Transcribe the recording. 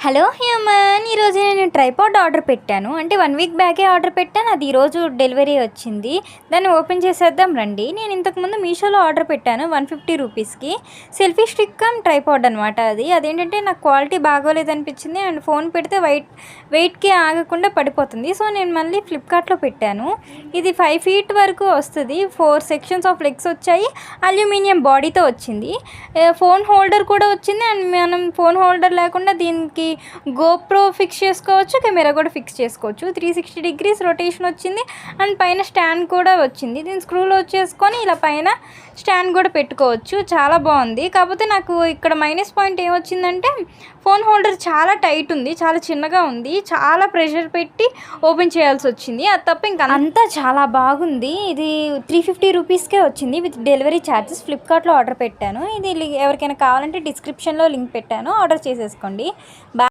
Hello human, ఈరోజు నేను tripod order పెట్టాను. అంటే 1 వీక్ బ్యాకే ఆర్డర్ పెట్టాను. అది ఈరోజు డెలివరీ వచ్చింది. దాన్ని ఓపెన్ చేసేద్దాం రండి. నేను ఇంతకుముందు మీషోలో ఆర్డర్ పెట్టాను 150 రూపీస్కి. సెల్ఫీ స్టిక్ కమ్ ట్రైపాడ్ అనమాట. అదేంటంటే నాకు క్వాలిటీ బాగోలేదు అనిపించింది. అండ్ ఫోన్ పెడితే వెయిట్కి ఆగకుండా పడిపోతుంది. సో నేను మళ్ళీ ఫ్లిప్కార్ట్లో పెట్టాను. ఇది 5 ఫీట్ వరకు వస్తుంది. 4 సెక్షన్స్ ఆఫ్ లెగ్స్ వచ్చాయి. అల్యూమినియం బాడీతో వచ్చింది. ఫోన్ హోల్డర్ కూడా వచ్చింది. అండ్ మనం ఫోన్ హోల్డర్ లేకుండా దీనికి గోప్రో ఫిక్స్ చేసుకోవచ్చు, కెమెరా కూడా ఫిక్స్ చేసుకోవచ్చు. 360 డిగ్రీస్ రొటేషన్ వచ్చింది. అండ్ పైన స్టాండ్ కూడా వచ్చింది. దీన్ని స్క్రూలో వచ్చేసుకొని ఇలా పైన స్టాండ్ కూడా పెట్టుకోవచ్చు. చాలా బాగుంది. కాకపోతే నాకు ఇక్కడ మైనస్ పాయింట్ ఏమొచ్చిందంటే ఫోన్ హోల్డర్ చాలా టైట్ ఉంది, చాలా చిన్నగా ఉంది. చాలా ప్రెషర్ పెట్టి ఓపెన్ చేయాల్సి వచ్చింది. అది తప్ప ఇంకా అంతా చాలా బాగుంది. ఇది 350 రూపీస్కే వచ్చింది విత్ డెలివరీ ఛార్జెస్. ఫ్లిప్కార్ట్లో ఆర్డర్ పెట్టాను. ఇది ఎవరికైనా కావాలంటే డిస్క్రిప్షన్లో లింక్ పెట్టాను, ఆర్డర్ చేసేసుకోండి.